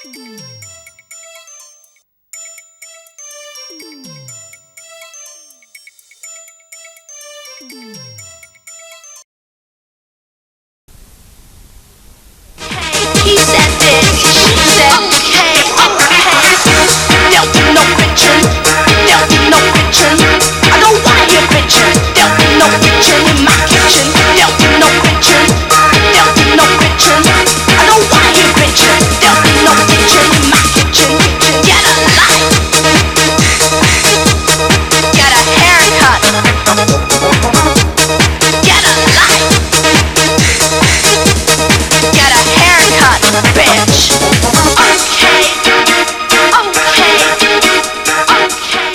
He said this, she said okay, there'll be no bitchin', there'll be no bitchin'. I don't wanna hear bitchin', there'll be no bitchin' in my kitchen. There'll be no bitchin', there'll be no bitchin'. I don't wanna hear bitchin', there'll be no bitchin' in my kitchen. Get a life, get a haircut, get a life, get a haircut, bitch. Okay, okay, okay.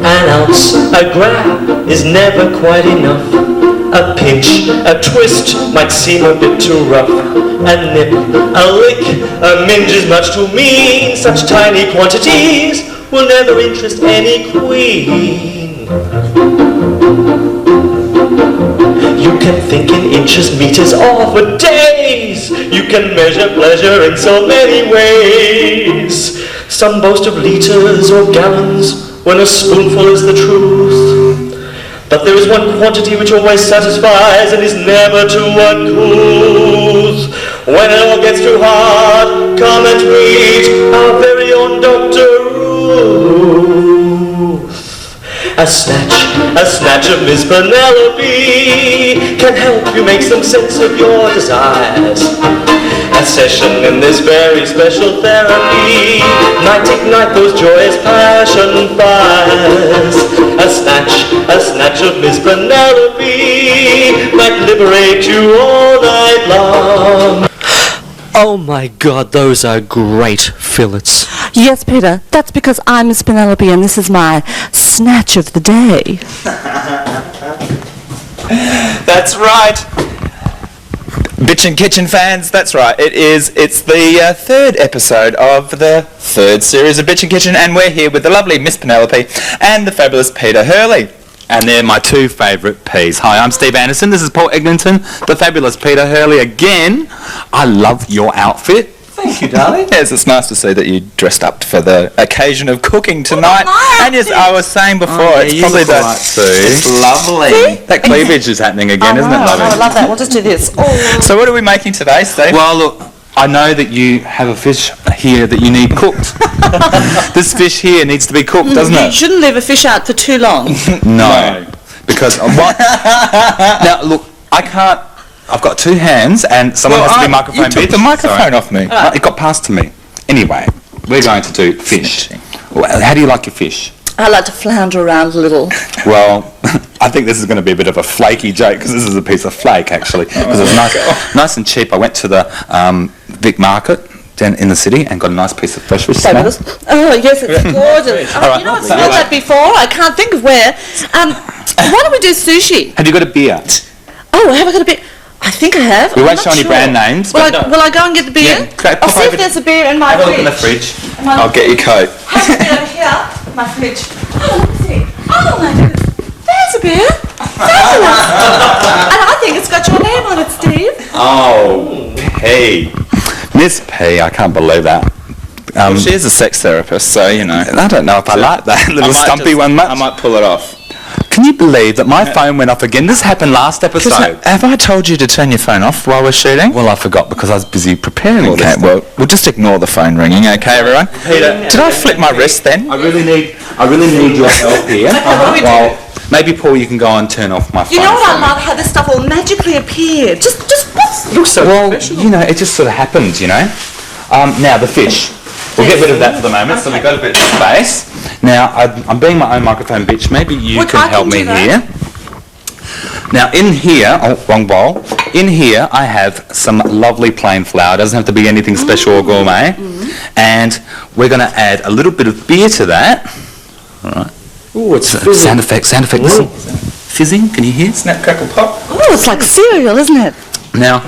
An ounce, a grab is never quite enough. A pinch, a twist might seem a bit too rough. A nip, a lick, a minge is much too mean. Such tiny quantities will never interest any queen. You can think in inches, meters, or for days. You can measure pleasure in so many ways. Some boast of liters or gallons when a spoonful is the truth. But there is one quantity which always satisfies and is never too uncouth. When it all gets too hard, come and meet our very own Dr. Ruth. A snatch of Miss Penelope can help you make some sense of your desires. A session in this very special therapy might ignite those joyous passion fires. A snatch of Miss Penelope might liberate you all night long. Oh my God, those are great fillets. Yes, Peter, that's because I'm Miss Penelope and this is my snatch of the day. That's right. Bitchin Kitchen fans, that's right. It's the third episode of the third series of Bitchin Kitchen, and we're here with the lovely Miss Penelope and the fabulous Peter Hurley. And they're my two favourite P's. Hi, I'm Steve Andersson. This is Paul Eglinton, the fabulous Peter Hurley again. I love your outfit. Thank you, darling. Yes, it's nice to see that you dressed up for the occasion of cooking tonight. And yes, I was saying before, it's probably that too. It's lovely. See? That cleavage is happening again, isn't it, lovely? I love that. We'll just do this. Oh. So what are we making today, Steve? Well, look, I know that you have a fish here that you need cooked. This fish here needs to be cooked, doesn't You it? shouldn't leave a fish out for too long. No. Because what? Now, look, I can't. I've got two hands, and someone has to be microphone. You took the microphone off me. It got passed to me. Anyway, we're going to do fish. Well, how do you like your fish? I like to flounder around a little. Well, I think this is going to be a bit of a flaky joke because this is a piece of flake actually. Because it's nice and cheap. I went to the Vic Market down in the city and got a nice piece of fresh fish. Fabulous. Oh yes, it's gorgeous. All You know, right. I've smelled that before. I can't think of where. Why don't we do sushi? Have you got a beer? Oh, have I got a beer? I think I have. We I'm won't not show any sure. brand names. Will I go and get the beer? Yeah, great. I'll Pop see if over there's a beer in my Have a fridge. look in the fridge. I'll get your coat. Have a beer over here, my fridge. Oh, let me see. Oh my goodness. There's a beer. Fabulous. And I think it's got your name on it, Steve. Oh, P. Miss P, I can't believe that. She is a sex therapist, so, you know. I don't know if I like that little stumpy one much. I might pull it off. Can you believe that my phone went off again? This happened last episode. Have I told you to turn your phone off while we're shooting? Well, I forgot because I was busy preparing all Okay, this. well, we'll just ignore the phone ringing, okay, everyone? Peter, Did I flip my wrist then? I really need your help here. Well, maybe Paul, you can go and turn off my phone. You know what for I me. love? How this stuff all magically appeared. Just whoops. Looks so well, you know, it just sort of happens, you know. Now the fish. We'll get rid of that for the moment. So we've got a bit of space. Now I'm being my own microphone bitch. Maybe you can help me here. Now in here, oh, wrong bowl. In here I have some lovely plain flour. It doesn't have to be anything special or gourmet. And we're going to add a little bit of beer to that. All right. Ooh, it's Sound effects. Ooh. Fizzing, can you hear? Snap, crackle, pop. Oh, it's like cereal, isn't it? Now,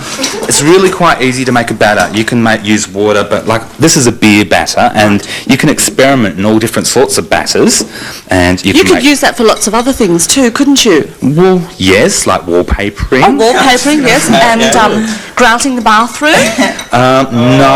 it's really quite easy to make a batter. You can use water, but like this is a beer batter, and you can experiment in all different sorts of batters. And you could use that for lots of other things too, couldn't you? Well, yes, like wallpapering. Oh, wallpapering, yes, and grouting the bathroom. No,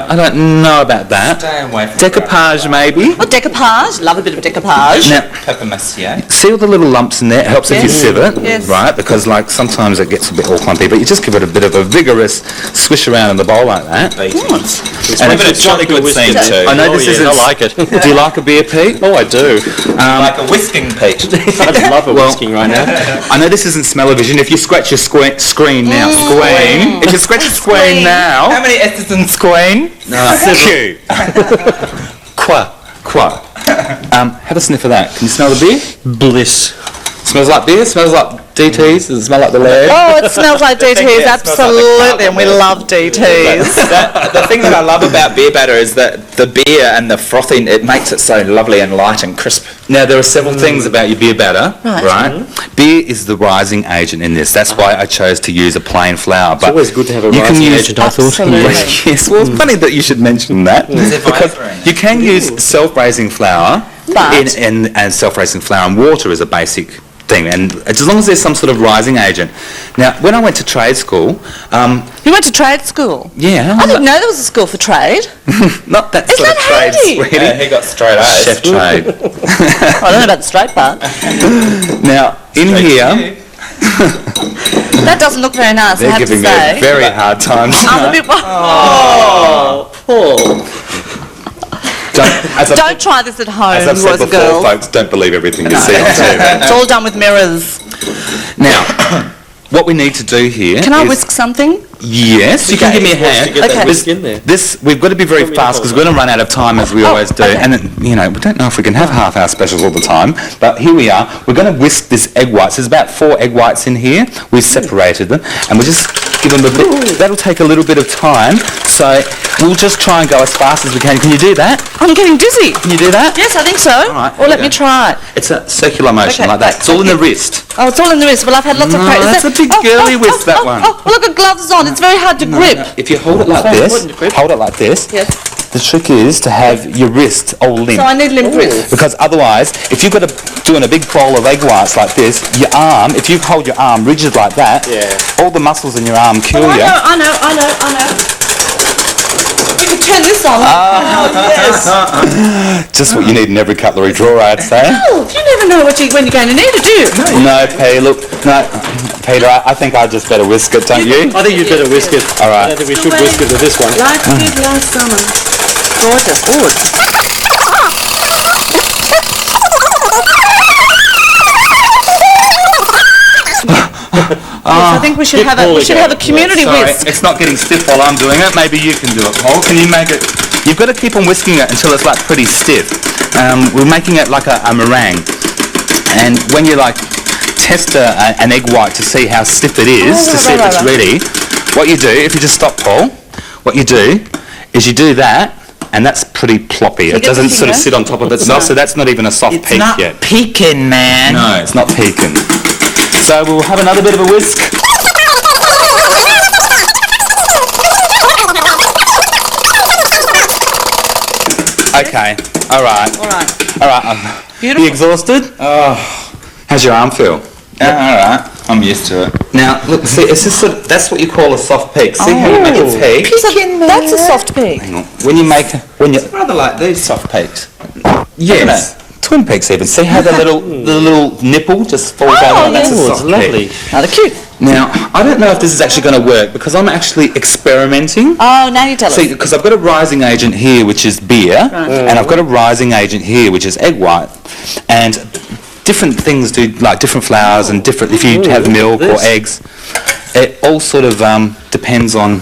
I don't know about that. Stay away from Decoupage, maybe. Oh, decoupage. Love a bit of decoupage. Now, Pepper masseur. see all the little lumps in there? It helps if you sieve it, Yes. right? Because like sometimes it gets a bit all clumpy, but you just give it a bit of a vigorous swish around in the bowl like that. And it's a jolly good scene too. I know this isn't. I like it. Do you like a beer, Pete? Oh, I do. Like a whisking Pete. I love a whisking right now. I know this isn't smell-o-vision. If you scratch your screen now, squeen. If you scratch your squeen How now, many S's in squeen? Q. Qua. Have a sniff of that. Can you smell the beer? Bliss. Smells like beer. Smells like DTs. Does it smell like the lead? Oh, it smells like DTs, Yeah, it smells like the absolutely, and we love DTs. The thing that I love about beer batter is that the beer and the frothing, it makes it so lovely and light and crisp. Now, there are several things about your beer batter, right? Beer is the rising agent in this. That's why I chose to use a plain flour. But It's always good to have a you can rising use- agent, I thought. Absolutely. Yes, well, it's funny that you should mention that. Because vibrant? you can use self-raising flour, But- and self-raising flour and water is a basic thing, and as long as there's some sort of rising agent. Now, when I went to trade school, You went to trade school? yeah, I didn't know there was a school for trade. not that Isn't sort of that trade, handy? sweetie. Yeah, he got straight A's. Chef trade. I don't know about the straight part. Now, in here, That doesn't look very nice, I they're have to giving me a say. very hard time. I'm a bit... Oh, Paul. As Don't try this at home, I've said boys and before, girls. folks, don't believe everything you see on TV. It's all done with mirrors. Now, what we need to do here Can I is- whisk something? Yes, you can give me a hand. Get that Okay. whisk in there. We've got to be very fast because we're going to run out of time as we always do. okay. And, we don't know if we can have half-hour specials all the time. But here we are. We're going to whisk this egg whites. There's about 4 egg whites in here. We've separated them. And we'll just give them a bit. That'll take a little bit of time. So we'll just try and go as fast as we can. Can you do that? I'm getting dizzy. Can you do that? Yes, I think so. right, Or here let we me go. try. It's a circular motion Okay, like that. right, It's all in the okay. wrist. Oh, it's all in the wrist. Well, I've had lots of No, practice. that's a big girly whisk, that one. Oh, look at gloves on. It's very hard to grip. If you hold it like Very this, important to grip. hold it like this. Yes. The trick is to have your wrist all limp. So I need limp wrists. Because otherwise, if you've got to doing a big bowl of egg whites like this, your arm, if you hold your arm rigid like that, all the muscles in your arm kill Oh, you. I know. You can turn this on. Oh, yes. Just what you need in every cutlery drawer, I'd say. Oh, you never know when you're going to need it, do you? No, Peter, I think I just better whisk it, don't you? I think you'd better whisk it. All right. I don't think we should whisk it with this one. Like we did last summer. Gorgeous. Good. Yes, I think we should have a community Sorry, whisk. it's not getting stiff while I'm doing it. Maybe you can do it, Paul. Can you make it? You've got to keep on whisking it until it's like pretty stiff. We're making it like a meringue. And when you test an egg white to see how stiff it is, to see if it's ready, what you do, if you just stop, Paul, what you do is you do that, and that's pretty ploppy. It get the doesn't sort of finger? sit on top of itself, so that's not even a soft peak yet. peeking, man. No, it's not peaking. So we'll have another bit of a whisk. Okay, all right. Beautiful. You exhausted? Oh, how's your arm feel? Yeah, all right. I'm used to it. Now, look, see, it's just that's what you call a soft peak. See how you make a peak? That's a soft peak. Hang on. When you Rather like these soft peaks. yes, twin peaks even. See how the little nipple just falls out? That's a Oh, soft it's lovely. peak. Now they're cute. Now, I don't know if this is actually going to work because I'm actually experimenting. Oh, now you tell us. See, because I've got a rising agent here, which is beer, and I've got a rising agent here, which is egg white, and different things do different flours and different. If you have milk or eggs, it all sort of depends on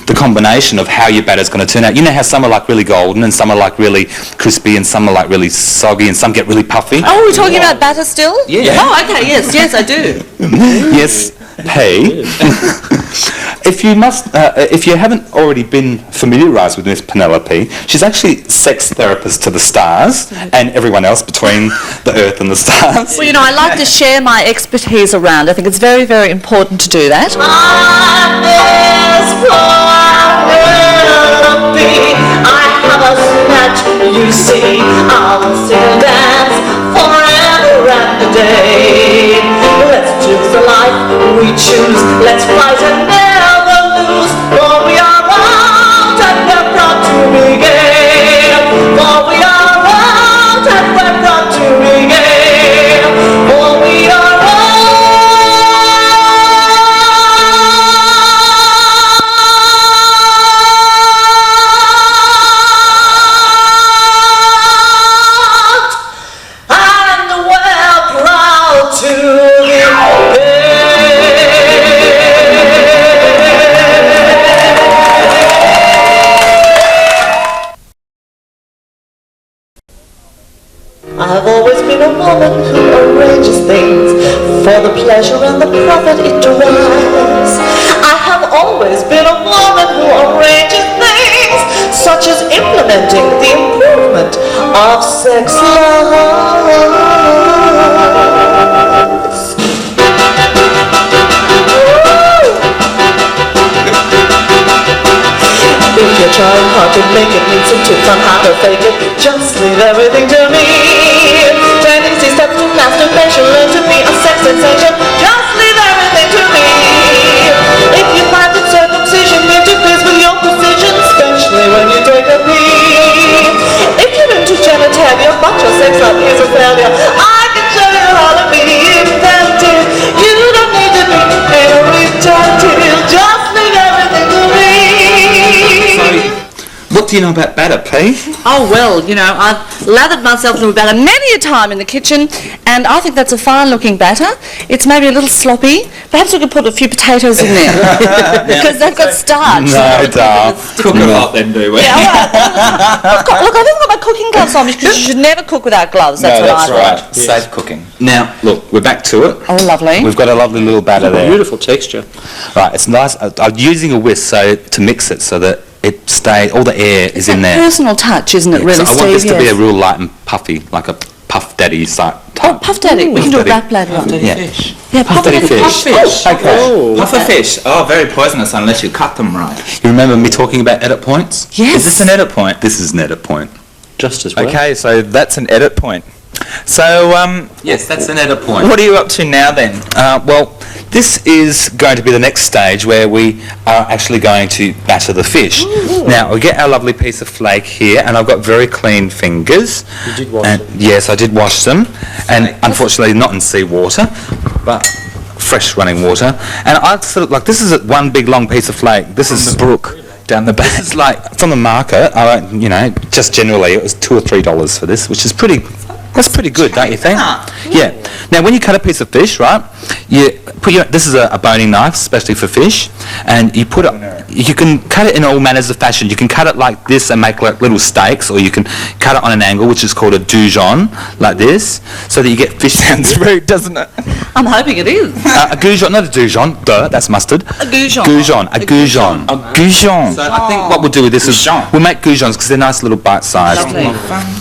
the combination of how your batter's going to turn out. You know how some are really golden, and some are really crispy, and some are really soggy, and some get really puffy. Oh, we're talking about batter still? Yeah. Oh, okay, yes, I do. Yes. P. If you haven't already been familiarised with Miss Penelope, she's actually sex therapist to the stars and everyone else between the earth and the stars. Well, I like to share my expertise around. I think it's very, very important to do that. I have a snatch, you see, I'll sing and dance forever and a day. Let's choose the life we choose, let's fight and never lose, for we are wild and we're proud to be gay. For we are wild and we're proud to be gay. For we are I've always been a woman who arranges things for the pleasure and the profit it derives. I have always been a woman who arranges things such as implementing the improvement of sex lives. If you're trying hard to make it, need some tips on how to fake it, just leave everything to me. 10 easy steps to masturbation, learn to be a sex sensation, just leave everything to me. If you find that circumcision interferes with your precision, especially when you take a pee. If you're into genitalia but your sex life is a failure, I can show you how to be inventive. You don't need to be very tactile, just leave everything to me. What do you know about batter, P? Oh, well, I've lathered myself in batter many a time in the kitchen, and I think that's a fine-looking batter. It's maybe a little sloppy. Perhaps we could put a few potatoes in there, because they've got starch. No, darling. Cook it up then, do we? Yeah, all right. Look, I've even got my cooking gloves on, because you should never cook without gloves. That's what I thought. Right. Safe cooking. Now, look, we're back to it. Oh, lovely. We've got a lovely little batter there. Beautiful texture. Right, it's nice. I'm using a whisk to mix it so that all the air is in there. Personal touch, isn't it, really, So I want this to be a real light and puffy, like a Puff Daddy type. Oh, Puff Daddy. We can do a Daddy. rap lad one. Yeah. Fish. Yeah, Puff Daddy fish. Fish. Okay. Puffer fish. Oh, very poisonous unless you cut them right. You remember me talking about edit points? Yes. Is this an edit point? This is an edit point. Just as well. Okay, so that's an edit point. So, Yes, that's an edit point. what are you up to now then? Well, this is going to be the next stage where we are actually going to batter the fish. Now, we get our lovely piece of flake here, and I've got very clean fingers. You did wash And them. yes, I did wash them, and unfortunately not in seawater, but fresh running water. And I sort of, this is one big long piece of flake. This is Brook down the back. This is like from the market. Just generally it was $2 or $3 for this, which is pretty. That's pretty good, don't you think? Yeah. Now, when you cut a piece of fish, right, you put this is a boning knife, especially for fish, and you put it. You can cut it in all manners of fashion. You can cut it like this and make like little steaks, or you can cut it on an angle, which is called a goujon, like this, so that you get fish. Sounds rude, doesn't it? I'm hoping it is. A goujon, not a goujon. That's mustard. A goujon. Goujon. A goujon. A goujon. So I think what we'll do with this is Goujon. we'll make goujons because they're nice little bite-sized. Lovely.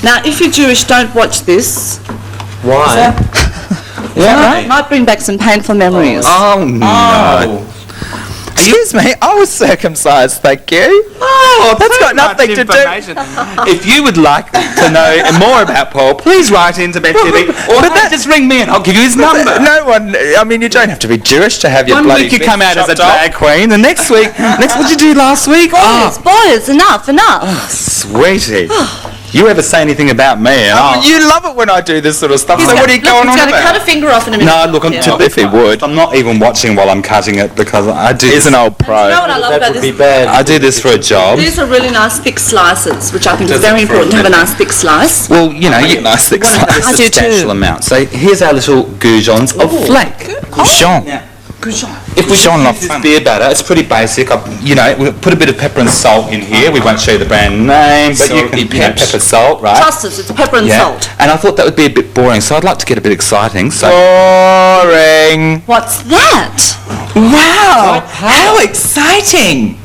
Now, if you're Jewish, don't watch this. Why? Might bring back some painful memories. Oh no. Excuse me, I was circumcised, thank you. Oh, That's got nothing to do. If you would like to know more about Paul, please write into BetTV, or just ring me and I'll give you his number. No one, you don't have to be Jewish to have your One bloody week you come out as a chopped off. drag queen, the next week, what'd you do last week? Boys, enough. Sweetie. You ever say anything about me? And You love it when I do this sort of stuff, so what are you going on He's going to about? cut a finger off in a minute. no, look, If he would. I'm not even watching while I'm cutting it because I do. He's an old pro. You know what I love That about would this? be bad. I do this for a job. These are really nice thick slices, which I think is very important to have a nice thick slice. Well, you Make it nice thick want to have a I do substantial too. amount. So here's our little goujons of flake. Goujon. If we Goujon use this beer batter, it's pretty basic. We put a bit of pepper and salt in here. We won't show you the brand name, but you Salty can peps. pepper, salt, right? Trust us, it's pepper and salt. And I thought that would be a bit boring, so I'd like to get a bit exciting. So Boring. ding. What's that? Wow! How exciting!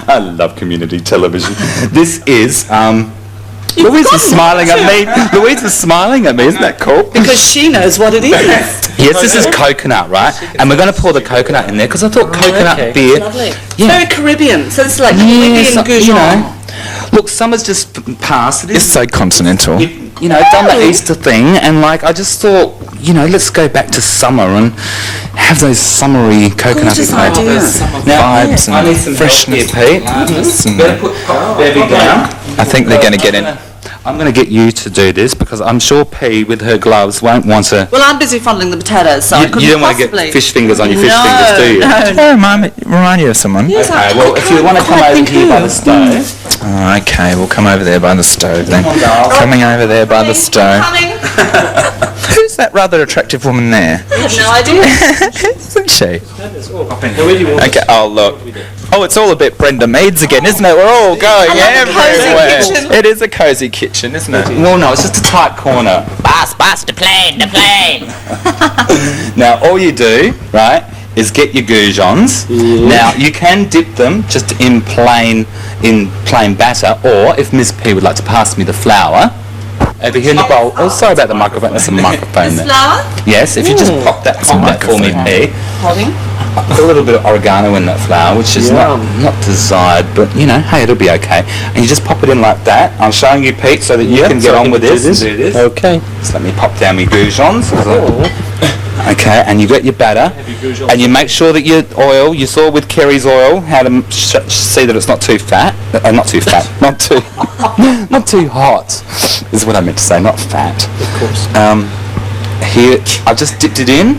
I love community television. This is Louise is smiling at me. Louise is smiling at me. Isn't that cool? Because she knows what it is. Yes, this is coconut, right? And we're going to pour the coconut in there because I thought coconut beer. Lovely. Yeah. Very Caribbean. So it's like Caribbean goujon. Look, summer's just passed. It's so continental. You know, done the Easter thing, and like I just thought, you know, let's go back to summer and have those summery coconut vibes and freshness. Pete. Better put Bevy down. I think they're going to get in. I'm going to get you to do this because I'm sure P with her gloves won't want to. Well, I'm busy fondling the potatoes, so I couldn't you don't want to get fish fingers on your fish fingers, do you? No. Remind you of someone. Yes, okay, well, if you want to come over here by the stove. Okay, we'll come over there by the stove then. Coming over there by the stove. Who's that rather attractive woman there? I have no idea. Isn't she? Okay, oh look. Oh, it's all a bit Brenda Meads again, isn't it? We're all going everywhere. It is a cosy kitchen, isn't it? Well, no, it's just a tight corner. Boss, the plane. Now, all you do, right, is get your goujons. Now, you can dip them just in plain batter, or if Miss P would like to pass me the flour, over here in the bowl. Oh, sorry about the microphone. There's a microphone there. Flour? Yes, if you just pop that for me, P. A little bit of oregano in that flour, which is not desired, but you know, hey, it'll be okay. And you just pop it in like that. I'm showing you, Pete, so that you can get on with this and do this. Okay. Just let me pop down my goujons. Okay, and you get your batter, and you make sure that your oil, you saw with Kerry's oil, how to see that it's not too fat, not too hot, is what I meant to say, not fat. Of course. Here, I've just dipped it in,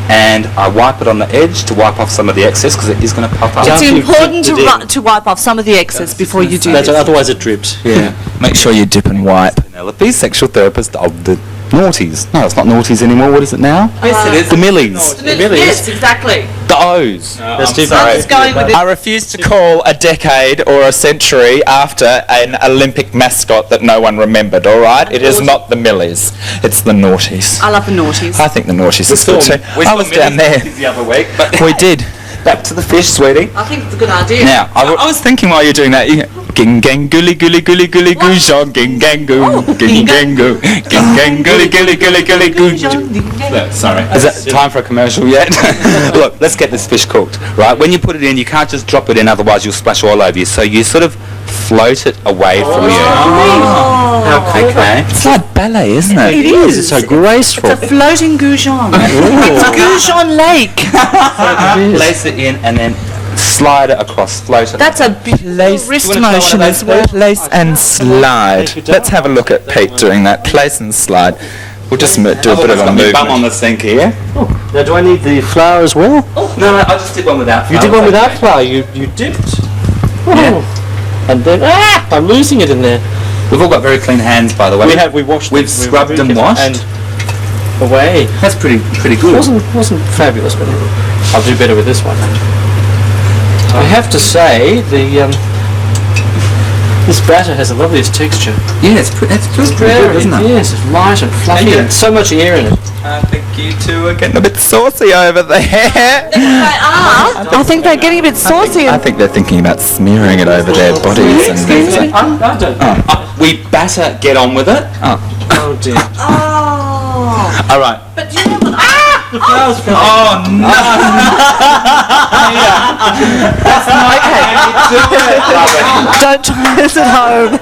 and I wipe it on the edge to wipe off some of the excess because it is going to puff up. It's important to wipe off some of the excess before you do this. Otherwise it drips. Yeah. Make sure you dip and wipe. Penelope, sexual therapist of the noughties. No, it's not noughties anymore. What is it now? Yes, it is. The millies. Yes, exactly. The O's. That's too I'm just going with it. I refuse to call a decade or a century after an Olympic mascot that no one remembered, all right? It is not the millies. It's the noughties. I love the noughties. I think the noughties is good too. I was down there the other week, but we did. Back to the fish, sweetie. I think it's a good idea. Now, I was thinking while you're doing that, ging gang gully gully gully gully goujon, ging gang goo, ging gang goo, ging gang gully gully gully gully goujon. Sorry. Is that time for a commercial yet? Look, let's get this fish cooked, right? When you put it in, you can't just drop it in, otherwise you'll splash all over you. So you sort of float it away from you. Okay. It's like ballet, isn't it? It is. It's so graceful. It's a floating goujon. It's a goujon lake. Place it in and then slide it across, float it. That's a beautiful wrist motion as well. Place and slide. Let's have a look at Pete doing that. Place and slide. We'll just do a bit of a movement. Bum on the sink here. Now, do I need the flour as well? No, I just did one without flour. You did one without flour. You dipped. And then I'm losing it in there. We've all got very clean hands, by the way. We washed. We've scrubbed and washed. And away. That's pretty good. Wasn't fabulous, but I'll do better with this one. I have to say this batter has the loveliest texture. Yeah, it's pretty good, isn't it? Yes, it's light and fluffy and so much air in it. I think you two are getting a bit saucy over there. I think they're getting a bit saucy. I think they're thinking about smearing it over their bodies. And I don't. we batter, get on with it. Oh dear. Oh. All right. But you know what? The flour's gone. Oh no! That's not how you do it. Don't try this at home.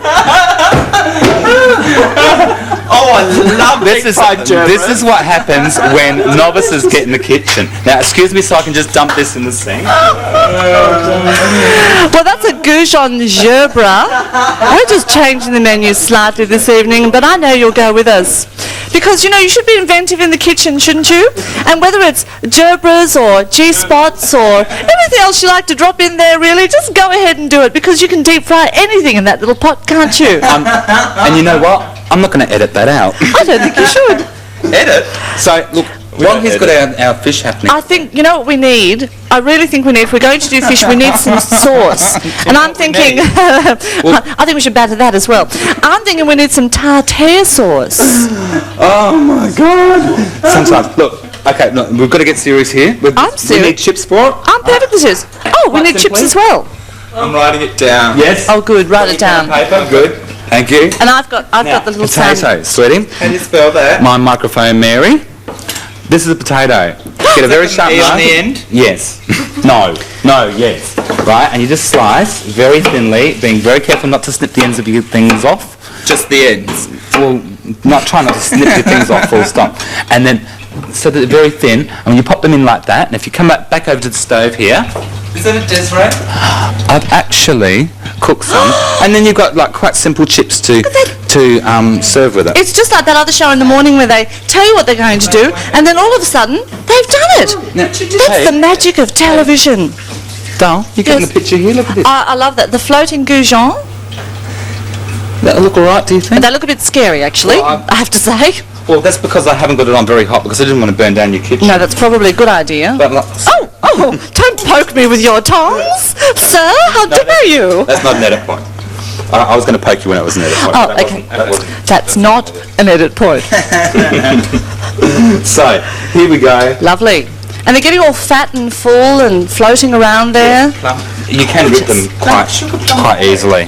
Oh, I love this. This is what happens when novices get in the kitchen. Now, excuse me, so I can just dump this in the sink. Well, that's a goujon gerbra. We're just changing the menu slightly this evening, but I know you'll go with us. Because, you know, you should be inventive in the kitchen, shouldn't you? And whether it's gerbras or G-spots or anything else you like to drop in there, really, just go ahead and do it, because you can deep fry anything in that little pot, can't you? And you know what? I'm not going to edit that out. I don't think you should. Edit? So, look, while he's got our fish happening... I think, you know what we need? I really think we need, if we're going to do fish, we need some sauce. And I'm thinking, I think we should batter that as well. I'm thinking we need some tartare sauce. Oh my God. Sometimes, look, Okay, look, we've got to get serious here. I'm We serious. need chips for it. I'm perfectly serious. Oh, we need chips as well. I'm writing it down. Yes. Oh, good. Write it down. Paper, good. Thank you. And I've got the little Potato, sand. sweetie. How do you spell that? My microphone, Mary. This is a potato. Get a very sharp E knife. on the end? Yes. No, yes. Right, and you just slice very thinly, being very careful not to snip the ends of your things off. Just the ends. Well, try not to snip your things off, full stop. And then, so that they're very thin, and when you pop them in like that, and if you come back over to the stove here, Is that a Desiree? I've actually cooked some, and then you've got like quite simple chips to serve with it. It's just like that other show in the morning where they tell you what they're going to do, and then all of a sudden they've done it. Now, That's the magic of television. Dal, you're getting Yes. the picture here. Look at this. I love that. The floating goujons. That'll look all right, do you think? They look a bit scary, actually. Well, I have to say. Well, that's because I haven't got it on very hot because I didn't want to burn down your kitchen. No, that's probably a good idea. But like, Oh, don't poke me with your tongs, sir. How dare you? that's not an edit point. I was going to poke you when it was an edit point. Oh, but that okay. wasn't. That's not an edit point. So, here we go. Lovely. And they're getting all fat and full and floating around there. You can rip them quite easily.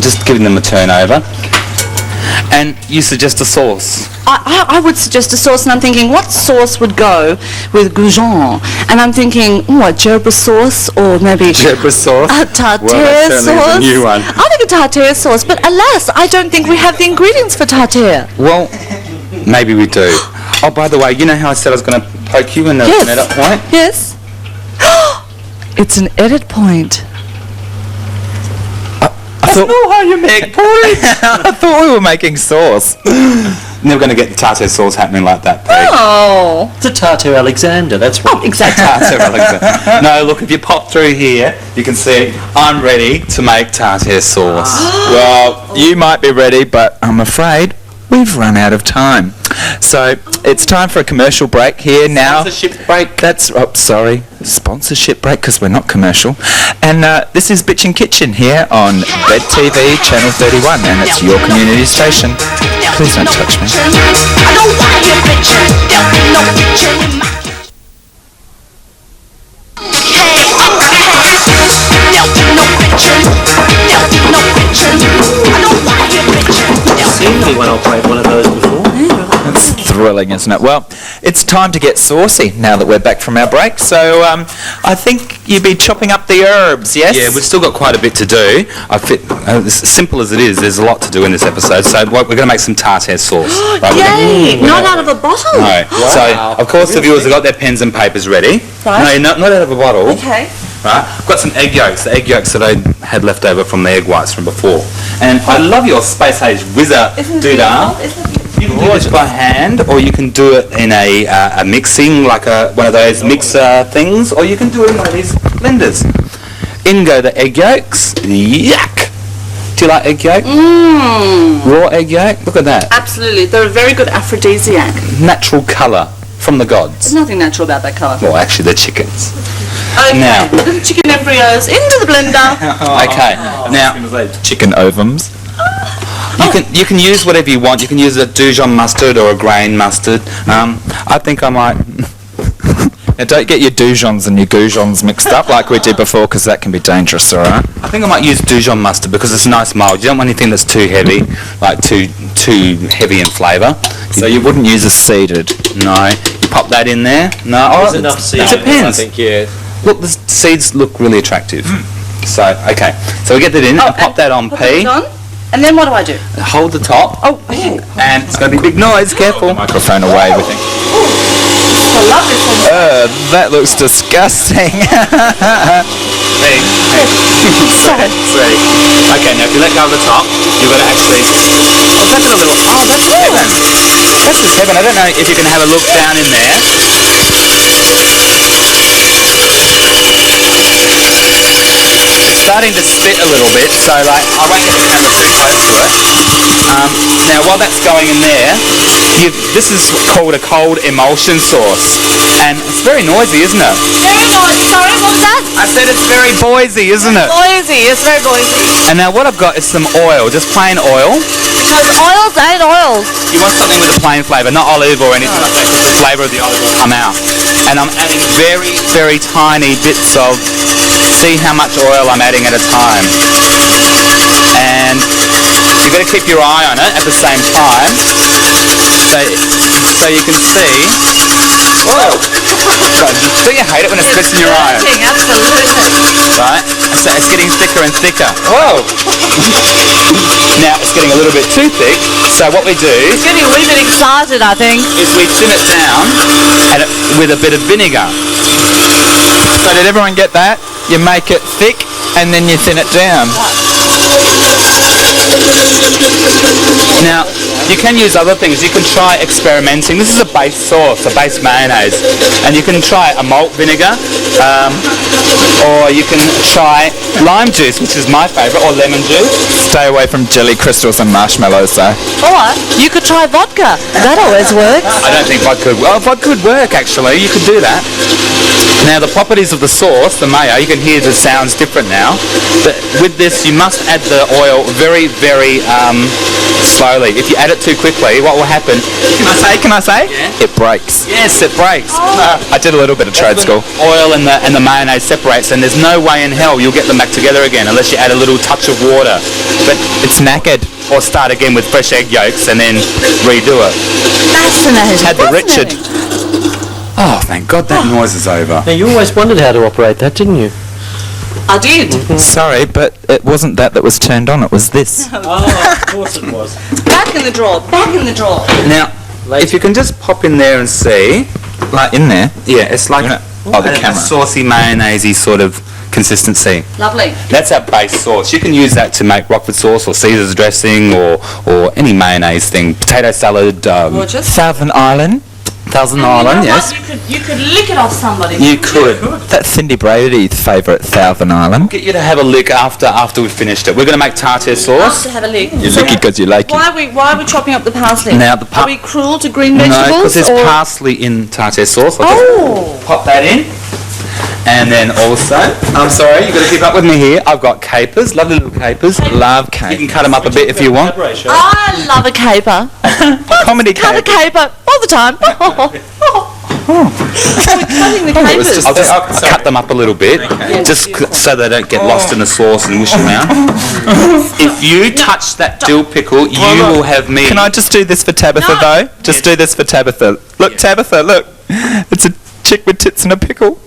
Just giving them a turnover. And you suggest a sauce. I would suggest a sauce, and I'm thinking, what sauce would go with goujons? And I'm thinking, a Gerber sauce, or maybe Gerber sauce? a tartare Well, that certainly is a sauce. new one. I think a tartare sauce, but alas, I don't think we have the ingredients for tartare. Well, maybe we do. Oh, by the way, you know how I said I was going to poke you in the Yes. edit point? Yes. It's an edit point. I thought, how you make points. I thought we were making sauce. Never going to get tartare sauce happening like that, Peg. Oh. It's a Tartar Alexander, that's right. Exactly. Tartare Alexander. No, look, if you pop through here, you can see I'm ready to make tartare sauce. Well, you might be ready, but I'm afraid we've run out of time. So it's time for a commercial break here now. Sponsorship break. That's sponsorship break because we're not commercial. And this is Bitchin Kitchen here on Bed TV Channel 31, and it's your community station. Please don't touch me. I don't want your picture. There'll be no picture in my kitchen. There'll be no picture. There'll be no picture. I don't want your picture. Seen anyone operate one of those before? It's thrilling, isn't it? Well, it's time to get saucy now that we're back from our break. So I think you'd be chopping up the herbs, yes? Yeah, we've still got quite a bit to do. As simple as it is, there's a lot to do in this episode. So we're going to make some tartare sauce. Right, Yay! Not out of a bottle. No. So, of course, the viewers have got their pens and papers ready. Right. No, not out of a bottle. Okay. Right. I've got some egg yolks, the egg yolks that I had left over from the egg whites from before. And I love your Space Age Wizard doodah. You can do this by hand, or you can do it in a mixing, like one of those mixer things, or you can do it in one of these blenders. In go the egg yolks. Yuck! Do you like egg yolk? Raw egg yolk? Look at that. Absolutely. They're a very good aphrodisiac. Natural colour from the gods. There's nothing natural about that colour. Well, actually, they're chickens. Okay. Now- Little chicken embryos into the blender. Okay, now chicken ovums. You can use whatever you want. You can use a Dijon mustard or a grain mustard. I think I might. Now, don't get your Dijons and your Goujons mixed up like we did before, because that can be dangerous. All right. I think I might use Dijon mustard because it's nice mild. You don't want anything that's too heavy, like too heavy in flavour. So you wouldn't use a seeded. No. You pop that in there. No. There's enough seeds. It depends. I think, yeah. Look, the seeds look really attractive. So, okay. So we get that in and pop that on Put P. it on. And then what do I do? Hold the top. Oh, okay. And it's going to be big noise. Careful. Microphone away, everything. I love this one. That looks disgusting. Ready? Sorry. Ready. Okay, now if you let go of the top, you've got to actually... Oh, that's a little... Oh, that's heaven. That's just heaven. I don't know if you can have a look down in there. Starting to spit a little bit, so like I won't get the camera too close to it. Now while that's going in there, this is called a cold emulsion sauce, and it's very noisy, isn't it? Very noisy. Sorry, what was that? I said it's very boisy, isn't it? Noisy. It's very noisy. And now what I've got is some oil, just plain oil. Oils ain't oils. You want something with a plain flavour, not olive or anything like that, because the flavour of the olive will come out. And I'm adding very, very tiny bits of, see how much oil I'm adding at a time. And you've got to keep your eye on it at the same time, so you can see. Whoa! Don't you hate it when it spits in your eye? Absolutely. Right? So it's getting thicker and thicker. Whoa! Now it's getting a little bit too thick, so what we do It's getting a wee bit excited, I think. is we thin it down with a bit of vinegar. So did everyone get that? You make it thick and then you thin it down. Now, you can use other things. You can try experimenting. This is a base sauce, a base mayonnaise. And you can try a malt vinegar, or you can try lime juice, which is my favourite, or lemon juice. Stay away from jelly crystals and marshmallows though. Or you could try vodka. That always works. I don't think vodka would work, actually. You could do that. Now, the properties of the sauce, the mayo, you can hear the sounds different now. But with this, you must add the oil very, very slowly. If you add it too quickly, what will happen? Can I say? Yeah. It breaks. Yes, it breaks. I did a little bit of trade school. Oil and the mayonnaise separates, and there's no way in hell you'll get them back together again unless you add a little touch of water. But It's knackered. or start again with fresh egg yolks and then redo it. Fascinating. Had the Fascinating. Richard. Oh, thank God that noise is over. Now, you always wondered how to operate that, didn't you? I did. Sorry, but it wasn't that was turned on, it was this. Oh, of course it was. Back in the drawer. Back in the drawer. Now, if you can just pop in there and see, Like in there. yeah, it's like the a camera. saucy mayonnaise-y sort of consistency. Lovely. That's our base sauce. You can use that to make Rockford sauce or Caesar's dressing or any mayonnaise thing. Potato salad, Gorgeous. Southern Island. Thousand You know Island, what? yes. You could lick it off somebody. You could. That's Cindy Brady's favourite Southern Island. Get you to have a lick after we've finished it. We're going to make tartare sauce. To have a lick. You lick it because you like it. Why are we chopping up the parsley? Now the Are we cruel to green No, vegetables? because there's or- parsley in tartare sauce. I'll just pop that in. And then also, I'm sorry, you've got to keep up with me here. I've got capers, lovely little capers. Love You cake. can cut them up a bit if you want. I love a caper. Comedy Cut a cake. caper all the time. We're cutting the capers. I'll cut them up a little bit, just so they don't get lost in the sauce and wish them out. If you touch that dill pickle, you will have me. Can I just do this for Tabitha No. though? Just do this for Tabitha. Look, Tabitha, look. It's a chick with tits and a pickle.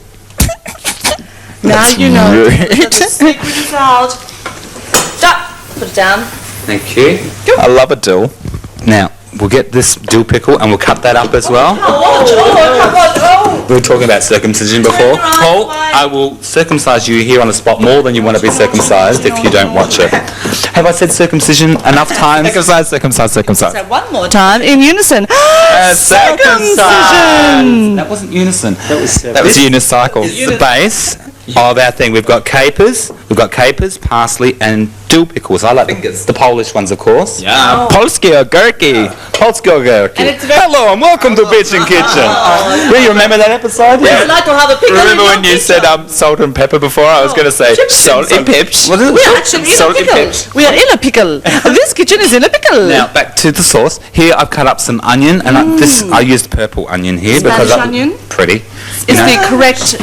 Now you know. rude. The secret is out. Put it down. Thank you. I love a dill. Now, we'll get this dill pickle and we'll cut that up as well. Oh, We were talking about circumcision before. Turn your eyes Paul, away. I will circumcise you here on the spot more than you want to be circumcised if you don't watch it. Have I said circumcision enough times? Circumcise, circumcise, circumcise. So one more time in unison. Circumcised. That wasn't unison. That was unicycle. It's the base of our thing. We've got capers, parsley, and dill pickles. I like the Polish ones, of course. Yeah, Polski ogórki. Polski ogórki. And it's very- Hello and welcome to Bitchin Kitchen. Do you remember that episode? Would you like to have a pickle Remember in when your you said pizza? salt and pepper before? I was going to say chips salt and peps. Was it? We are actually in a Salt and pickle. peps. We are in a pickle. This kitchen is in a pickle. Now back to the sauce. Here I've cut up some onion, and I used purple onion here because Spanish onion? pretty. Is the correct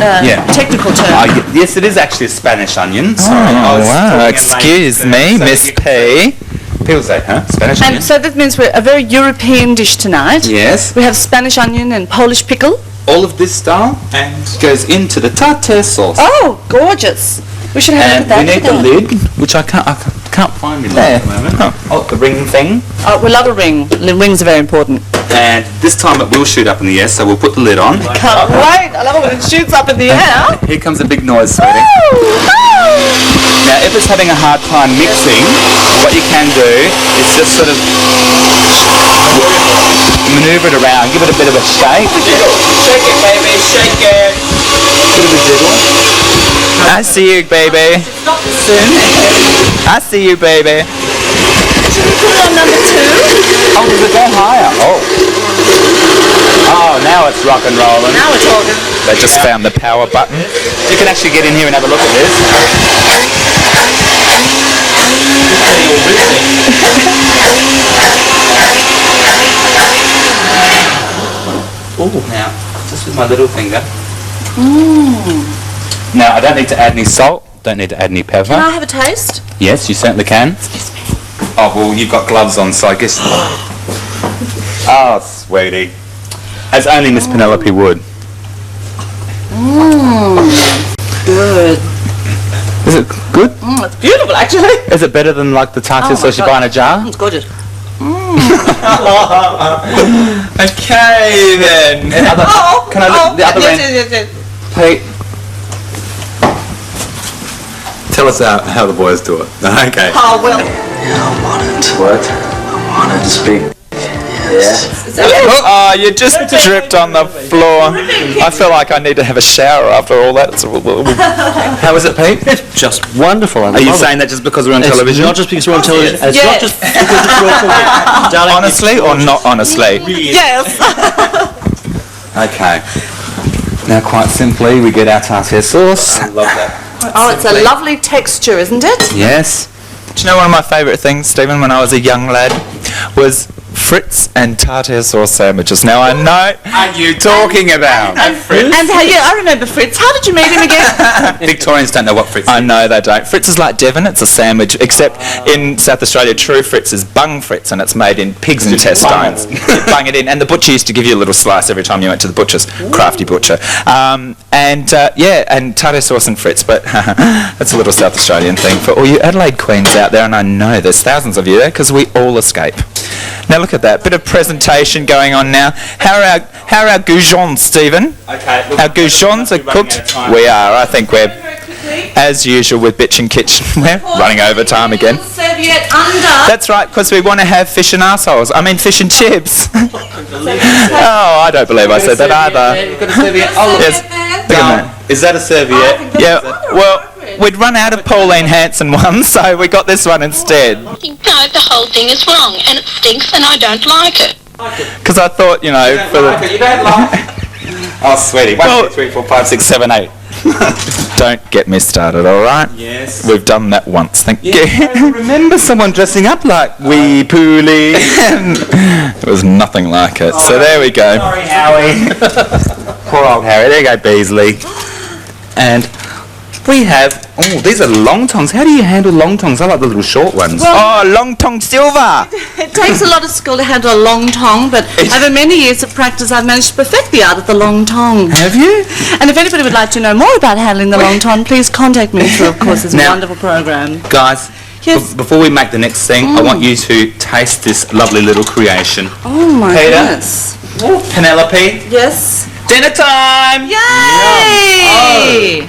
technical term. Yes, it is actually a Spanish onion. Sorry. Oh, wow. Excuse me, Miss P. People say, huh? Spanish onion? And so that means we're a very European dish tonight. Yes. We have Spanish onion and Polish pickle. All of this style and goes into the tartare sauce. Oh, gorgeous. We should have a And look we at need that. the lid, which I can't find my lid at the moment. Oh, the ring thing. We love a ring. Rings are very important. And this time it will shoot up in the air, so we'll put the lid on. Can't wait. I love it when it shoots up in the air. Here comes a big noise, sweetie. Now, if it's having a hard time mixing, what you can do is just sort of maneuver it around, give it a bit of a shake. Shake it, baby, shake it. Bit of a jiggle. I see you, baby. Stop soon. I see you, baby. Should we put it on number 2? Oh, does it go higher? Oh. Oh, now it's rock and rolling. Now we're talking. They just found the power button. You can actually get in here and have a look at this. Now, just with my little finger. Now, I don't need to add any salt, don't need to add any pepper. Can I have a taste? Yes, you certainly can. Oh, well, you've got gloves on, so I guess... Oh, sweetie. As only Miss Penelope would. Good. Is it good? It's beautiful, actually. Is it better than, like, the tartar sauce you buy in a jar? It's gorgeous. Okay, then. Can I look the other end? Yes. Pete. Tell us how the boys do it. Okay. Oh, well. What? I want it to speak. Oh, you just tripped on the floor. I feel like I need to have a shower after all that. How is it, Pete? It's just wonderful. Are you saying that just because we're on television? Not just because we're on television. It's Yes. not just because it's your cooking. Darling, Honestly or not honestly? Yes. Okay. Now, quite simply, we get our tartar sauce. I love that. Oh, it's a lovely texture, isn't it? Yes. Do you know one of my favourite things, Stephen, when I was a young lad, was Fritz and tartar sauce sandwiches. Now I know What are you talking about? And I remember Fritz. How did you meet him again? Victorians don't know what Fritz is. I know they don't. Fritz is like Devon, it's a sandwich, except in South Australia, true Fritz is bung Fritz, and it's made in pig's intestines. You bung it in, and the butcher used to give you a little slice every time you went to the butcher's, crafty butcher. And tartar sauce and Fritz, but that's a little South Australian thing for all you Adelaide queens out there, and I know there's thousands of you there, because we all escape. Now look at that, bit of presentation going on now. How are our goujons, Stephen? Okay. Our goujons are cooked. We are. I think we're, as usual with Bitchin Kitchen, we're running over time again. Serviette under. That's right, because we want to have fish and arseholes. I mean fish and chips. Oh, I don't believe I said that either. You've got a serviette. Oh, Yes. Look at that. Is that a serviette? Yeah. Well, we'd run out of Pauline Hanson ones, so we got this one instead. No, the whole thing is wrong, and it stinks, and I don't like it. Because I thought, you know, for the. You don't like. Oh, sweetie. 1, 2, 3, 4, 5, 6, 7, 8. Don't get me started, all right? Yes. We've done that once. Thank you. I remember someone dressing up like Wee Poolie. It was nothing like it. So there we go. Sorry, Howie. Poor old Harry. There you go, Beasley. And we have... Oh, these are long tongs. How do you handle long tongs? I like the little short ones. Oh, Long Tong Silver. It takes a lot of skill to handle a long tong, but over many years of practice, I've managed to perfect the art of the long tong. Have you? And if anybody would like to know more about handling the long tong, please contact me through, of course, this Now- wonderful program. Guys, Yes. before we make the next thing, I want you to taste this lovely little creation. Oh my Peter? goodness. Penelope, Yes. dinner time! Yay!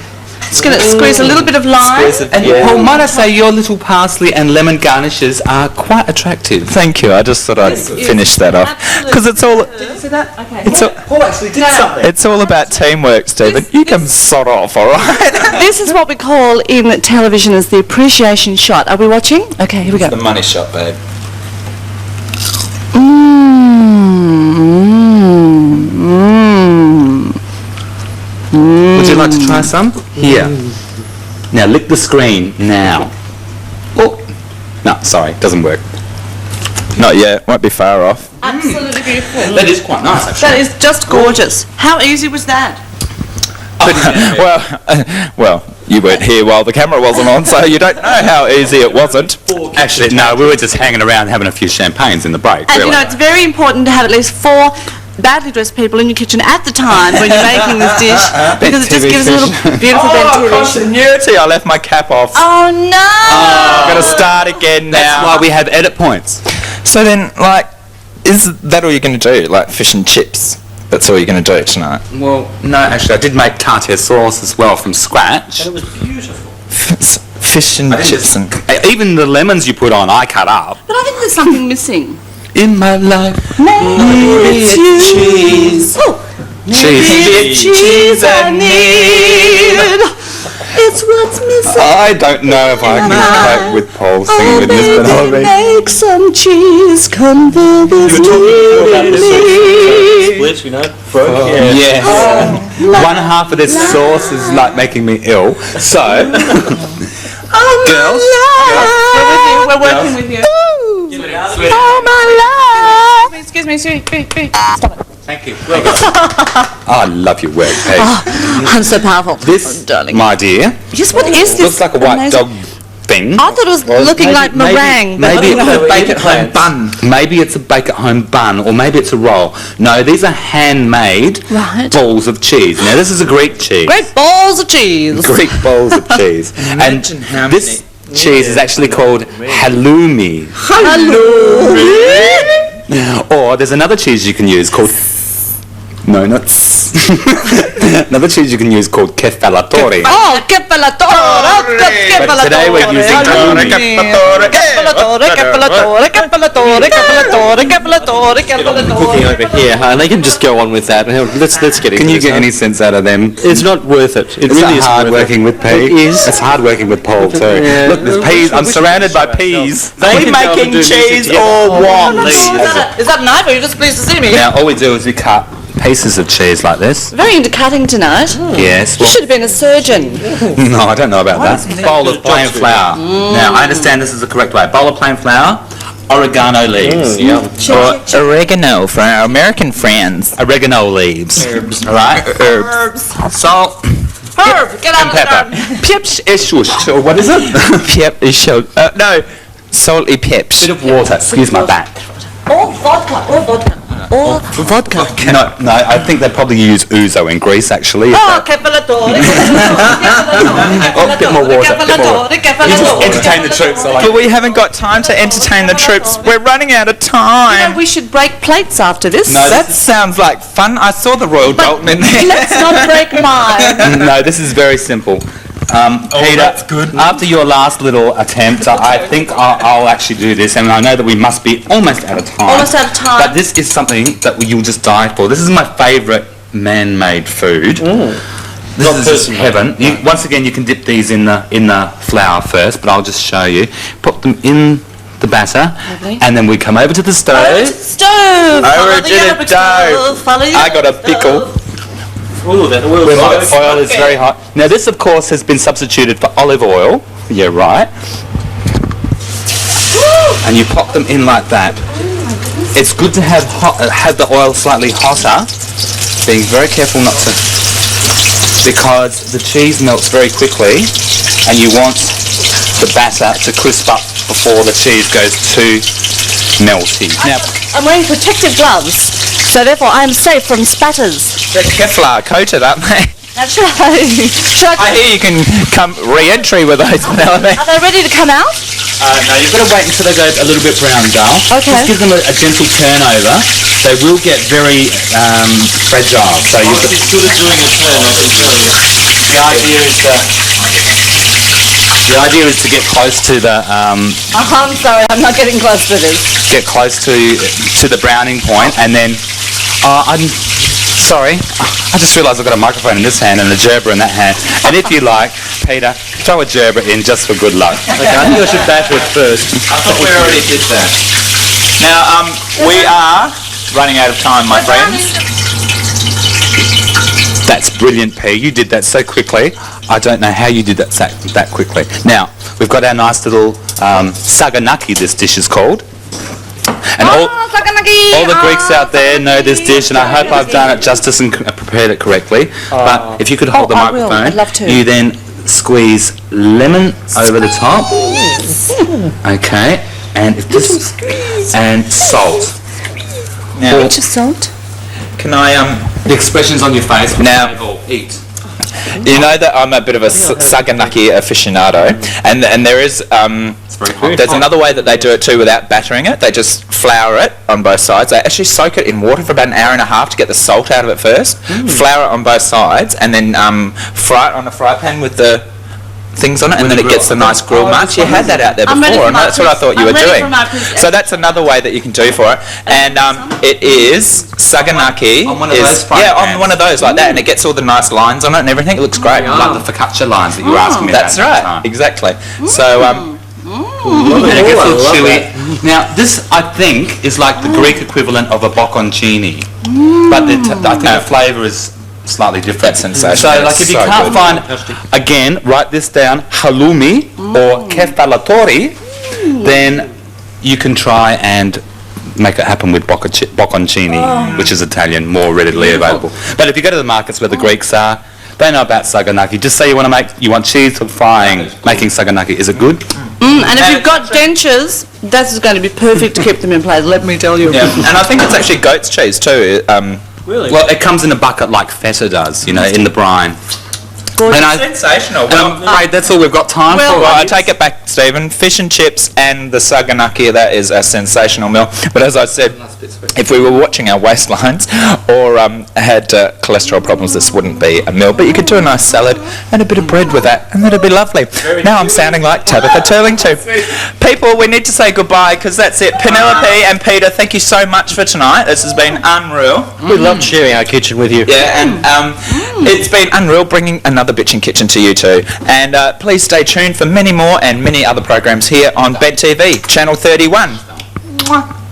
Just going to squeeze a little bit of lime. And Paul, might I say your little parsley and lemon garnishes are quite attractive. Thank you. I just thought I'd finish that off. Because it's all... Did you see that? Okay. Paul actually did something. It's all about teamwork, Stephen. You can sod off, all right? This is what we call in television as the appreciation shot. Are we watching? Okay, here we go. The money shot, babe. Would you like to try some? Here. Now lick the screen now. Oh, no, sorry, doesn't work. Not yet. Won't be far off. Absolutely beautiful. That is quite nice, actually. That is just gorgeous. How easy was that? Well, you weren't here while the camera wasn't on, so you don't know how easy it wasn't. Actually, no, we were just hanging around having a few champagnes in the break. And really. you know, it's very important to have at least 4 badly dressed people in your kitchen at the time when you're making this dish, because it just gives a little beautiful Oh, ventilation. continuity. I left my cap off. Oh no! Got to start again now. That's why we have edit points. So then, like, is that all you're going to do? Like fish and chips? That's all you're going to do tonight? Well, no, actually, I did make tartar sauce as well from scratch. And it was beautiful. Fish and chips and... Even the lemons you put on, I cut up. But I think there's something missing. In my life, Maybe it's cheese. Oh, Cheese. cheese I need. It's what's missing. I don't know if I can cope with Paul singing with Miss Penelope. Make some cheese, come visit me. Split, you know, broke. Yeah. Yes. One half of this sauce is like making me ill. So, girls, We're working with you. Oh my love. Excuse me. Stop it. Thank you. I love your work, Pete. I'm so powerful. This, darling. my dear, Yes, what is this? looks like a white amazing- dog thing. I thought it was looking like meringue. but Maybe you know, it's a bake-at-home bun. Maybe it's a bake-at-home bun, or maybe it's a roll. No, these are handmade Right. balls of cheese. Now, this is a Greek cheese. great balls of cheese. Greek balls of cheese. And this cheese is actually called halloumi. Or there's another cheese you can use called... No, not... Another cheese you can use called kefalatori. Oh, kefalatore. But today we're using halloumi. Cooking over here, huh? And they can just go on with that. Let's get it. Can you get any sense out of them? It's not worth it. It It's really is hard working with Pete. It is. It's hard working with Paul too. Yeah. Look, there's peas. I'm surrounded by peas. They Are we can go and making do music cheese together. or what? Is that a knife or are you just pleased to see me? Now all we do is we cut pieces of cheese like this. Very into cutting tonight. Yes. You should have been a surgeon. No, I don't know about that. Bowl of plain flour. Now I understand this is the correct way. Bowl of plain flour, oregano leaves. Or oregano for our American friends. Oregano leaves. Herbs. All right. Herbs. Salt. Herb, get out And of the pepper. garden. Pips eshush. Or what is it? Pep is no, salty peps. Bit of water. Excuse my back. Or vodka. Or vodka. No, I think they probably use ouzo in Greece actually. Oh, kefalatore. Oh, a bit more water. Entertain the troops. I like But we haven't got time to entertain the troops. We're running out of time. We should break plates after this. No, That sounds like fun. I saw the Royal Dalton in there. Let's not break mine. No, this is very simple. Peter, that's good. after your last little attempt, I think I'll actually do this, and I know that we must be almost out of time. Almost out of time. But this is something that you'll just die for. This is my favourite man-made food. This is just heaven. Once again, you can dip these in the flour first, but I'll just show you. Put them in the batter, Lovely. and then we come over to the stove. Stove. Over to the stove. I got a pickle. Ooh, that oil. Where my oil is very hot. Now this, of course, has been substituted for olive oil. Yeah, right. And you pop them in like that. It's good to have the oil slightly hotter. Being very careful not to, because the cheese melts very quickly, and you want the batter to crisp up before the cheese goes too melty. Now, I'm wearing protective gloves, so therefore I am safe from spatters. They're Kevlar coated, aren't they? Now, should I hear you can come re-entry with those, Penelope. are they ready to come out? no, you've got to wait until they go a little bit brown, Dale. Okay. Just give them a gentle turn over. They will get very fragile. So you've got, It's good at doing a turn, I can tell you. the idea is to get close to the I'm sorry, I'm not getting close to this. get close to the browning point, and then I'm sorry. I just realised I've got a microphone in this hand and a gerber in that hand. And if you like, Peter, throw a gerber in just for good luck. Okay, I think I should batter it first. I thought we already did that. Now, we are running out of time, my friends. That's brilliant, P. You did that so quickly. I don't know how you did that quickly. Now, we've got our nice little saganaki, this dish is called. And all the Greeks out there know this dish, and I hope I've done it justice and prepared it correctly. But if you could hold the I will. microphone, I'd love to. you then squeeze lemon over the top. Okay, and if this and salt. Now, Pinch of salt. can I The expressions on your face. Now- Eat. You know that I'm a bit of a saganaki aficionado, and there is there's another way that they do it too without battering it. They just flour it on both sides. They actually soak it in water for about an hour and a half to get the salt out of it first. Flour it on both sides, and then fry it on a fry pan with the things on it, and then it gets the nice grill marks. You had that out there I'm ready before, for and my that's what I thought you I'm were ready doing. for my present. So that's another way that you can do for it, and it is saganaki. On one of those frying yeah, on pans. one of those like that, and it gets all the nice lines on it and everything. It looks great. Like the focaccia lines that you were asking me about. That's last right, time. exactly. So And it gets a little chewy. Now, this, I think, is like the Greek equivalent of a bocconcini. But I think the flavour is slightly different. sensational. So, like, if you So can't good. find, again, write this down, halloumi or kefalatori. then you can try and make it happen with bocconcini, which is Italian, more readily available. But if you go to the markets where the Greeks are, they know about saganaki. Just say you want cheese for frying, making saganaki. Is it good? And if you've got dentures, that's going to be perfect to keep them in place, let me tell you. Yeah, and I think it's actually goat's cheese too. Really? Well, it comes in a bucket like feta does, in the brine. Sensational. Well, That's all we've got time well, for. I take it back, Stephen. Fish and chips and the saganaki, that is a sensational meal. But as I said, if we were watching our waistlines or had cholesterol problems, this wouldn't be a meal. But you could do a nice salad and a bit of bread with that, and that'd be lovely. Now I'm sounding like Tabitha Turlington. People, we need to say goodbye because that's it. Penelope and Peter, thank you so much for tonight. This has been unreal. We loved sharing our kitchen with you. Yeah, and it's been unreal bringing another Bitchin Kitchen to you too. And please stay tuned for many more and many other programs here on Bed TV, Channel 31.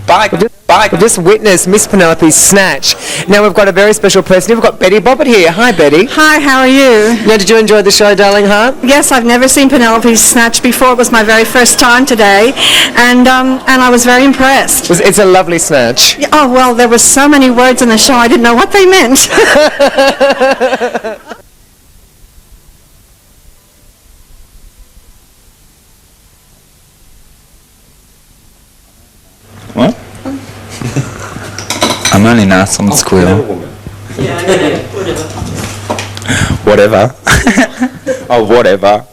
Bye. Bye. We've just witnessed Miss Penelope's snatch. Now we've got a very special person. We've got Betty Bobbitt here. Hi, Betty. Hi, how are you? Now, did you enjoy the show, darling heart? Yes, I've never seen Penelope's snatch before. It was my very first time today, and I was very impressed. It's a lovely snatch. Oh, well, there were so many words in the show, I didn't know what they meant. What? I'm only nice on the squeal. Whatever. Oh, whatever.